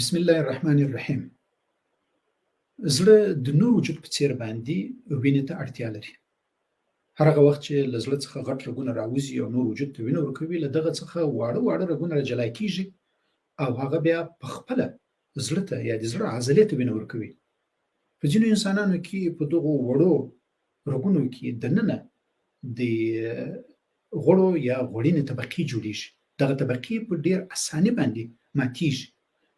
بسم الله الرحمن الرحیم. زړه د نور وجود په څیر باندې وینې ته اړتیا لري. هر هغه وخت چې له زړه څخه غټ رګونه راوځي او نور وجود ته وینه ورکوي، له دغه څخه واړه واړه رګونه راجلا کېږي او هغه بیا په خپله زړه ته یا د زړه عضلې ته وینه ورکوي. په ځینو انسانانو کې په دغو وړو رګونو کې دننه د غوړو یا غوړینې طبقې جوړېږي. دغه طبقې په ډېر اساني باندې ماتېږي.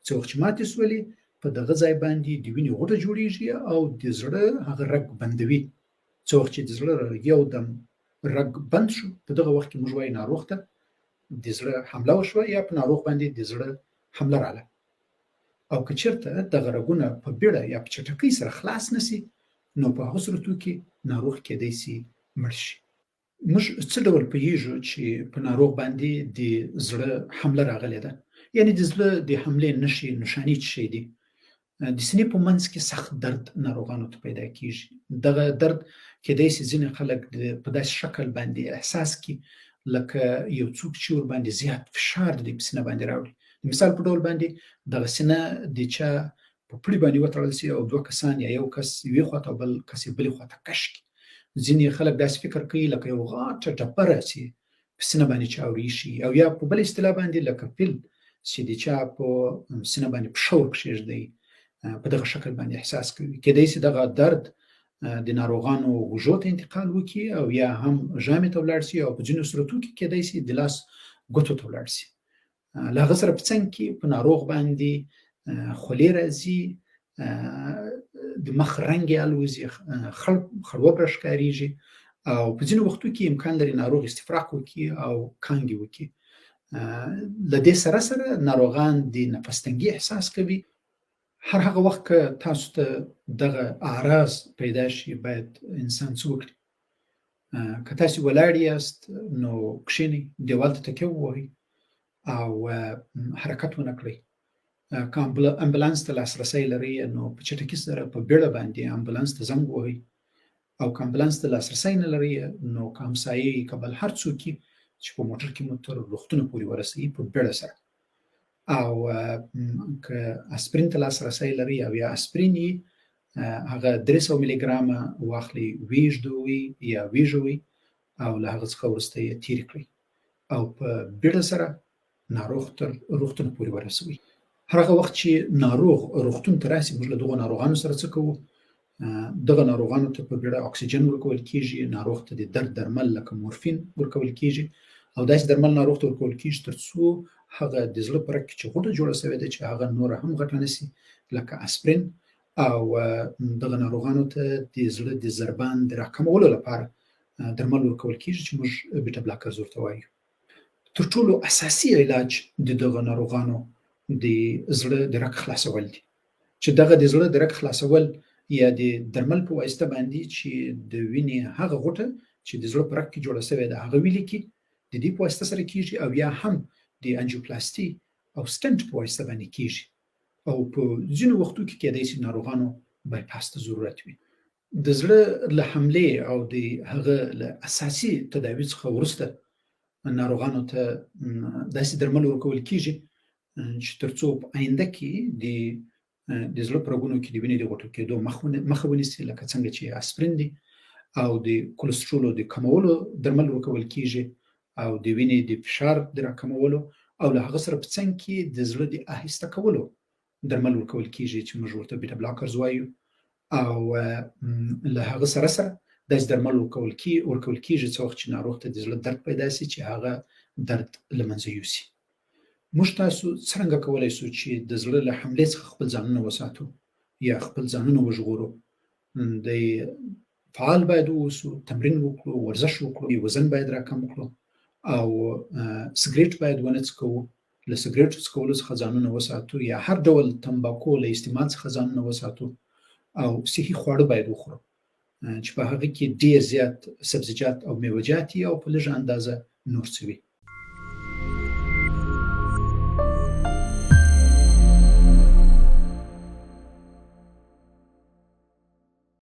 څه وخت چې ماتې سولې، په دغه ځای باندې د وینې غوټه جوړېږي او د زړه هغه رګ بندوي. څه وخت چې د زړه یو دم رګ بند شو، په دغه وخت کې موږ وایو ناروغ ته د زړه حمله وشوه یا په ناروغ باندې د زړه حمله راغله. او که چېرته دغه رګونه په بیړه یا په چټکۍ سره خلاص نشي، نو په هغو صورتو کې ناروغ کېدی شي مړ شي. موږ څه ډول پوهېږو چې په ناروغ باندې د زړه حمله راغلې ده؟ یعنې د زړه د حملې نښې نښانې څه شی دي؟ د سینې په منځ کې سخت درد ناروغانو ته پیدا کېږي. دغه درد کېدای شي ځینې خلک په داسې شکل باندې احساس کړي لکه یو څوک چې ورباندې زیات فشار د دوی په سینه باندې راوړي. د مثال په ډول باندې دغه سینه د چا په پړي باندې وتړل شي او دوه کسان یا یو کس یوې خواته او بل کس یې بلې خواته کش کړي. ځینې خلک داسې فکر کوي لکه یو غټه ډبره چې په سینه باندې چا ورایښي، او یا په بله اصطلاح باندې لکه فیل چې د چا په سینه باندې پښه ورکښېږدي، په دغه شکل باندې احساس کوي. کېدای شي دغه درد د ناروغانو غوږو ته انتقال وکړي او یا هم ژامې ته ولاړ شي، او په ځینو صورتو کې کېدای شي د لاس ګوتو ته ولاړ شي. له هغه سره په څنګ کې په ناروغ باندې خولې راځي، د مخ رنګ یې الوځي، خړوبره ښکارېږي، او په ځینو وختو کې امکان لري ناروغ استفراق وکړي او کانګې وکړي. له دې سره سره ناروغان د نفس تنګي احساس کوي. هر هغه وخت که تاسو ته دغه اعراض پیدا شي، باید انسان څه وکړي؟ که تاسو ولاړ یاست نو کښېنئ، دیوال ته تکیه ووهئ او حرکت ونه کړئ. که امبولانس ته لاسرسی لرئ نو په چټکۍ سره په بیړه باندې امبولانس ته زنګ ووهئ، او که امبولانس ته لاسرسی نه لرئ نو که همسایه که بل هر څوک چې په موټر کې مو تر روغتونه پورې ورسوي په بیړه سره. او که اسپرین ته لاسرسی لرئ او یا اسپرین یې هغه 300 ملي ګرامه واخلئ، ویږدوئ یا ویژوئ او له هغه څخه وروسته یې تېرې کړئ او په بیړه سره ناروغ تر روغتون پورې ورسوئ. هر هغه وخت چې ناروغ روغتون ته راشي، موږ له دغو ناروغانو سره څه کوو؟ دغه ناروغانو ته په بیړه اکسیجن ورکول کېږي، ناروغ ته د درد درمل لکه مورفین ورکول کېږي، او داسې درمل ناروغ ته ورکول کېږي تر څو هغه د زړه په رګ کې چې غوټه جوړه شوې ده چې هغه نوره هم غټه نه شي لکه اسپرین. او دغه ناروغانو ته د زړه د ضربان د راکمولو لپاره درمل ورکول کېږي چې موږ بیټا بلاکرز ورته وایو. تر ټولو اساسي علاج د دغه ناروغانو د زړه د رګ خلاصول دي، چې دغه د زړه د رګ خلاصول یا د درمل په واسطه باندې چې د وینې هغه غوټه چې د زړه په رګ کې جوړه شوې ده هغه ویلې کړي، د دې په واسطه سره کېږي، او یا هم د انجیوپلاسټي او سټنټ په واسطه باندې کېږي. او په ځینو وختو کې کېدای شي ناروغانو بایپاس ته ضرورت وي. د زړه له حملې او د هغه له اساسي تداوي څخه وروسته ناروغانو ته داسې درمل ورکول کېږي چې تر څو په آینده کې د زړه په رګونو کې د وینې د غوټه کېدو مخه ونیسي، لکه څنګه چې اسپرین دي، او د کولېسترولو د کمولو درمل ورکول کېږي، او د وینې د فشار د راکمولو، او له هغه سره په څنګ کې د زړه د آهسته کولو درمل ورکول کېږي چې موږ ورته بیټا بلاکرز وایو. او له هغه سره سره داسې درمل ورکول کېږي څه وخت چې ناروغ ته د زړه درد پیدا شي چې هغه درد له منځه یوسي. موږ تاسو څرنګه کولی شو چې د زړه له حملې څخه خپل ځانونه وساتو یا خپل ځانونه وژغورو؟ د فعال باید واوسو، تمرین وکړو، ورزش وکړو، وزن باید راکم کړو، او سګریټ باید ونه څکوو، له سګریټو څکولو څخه ځانونه وساتو، یا هر ډول تمباکو له استعمال څخه ځانونه وساتو، او صحي خواړه باید وخورو چې په هغه کې ډېر زیات سبزیجات او میوه‌جات وي او په لږه اندازه نور څه وي.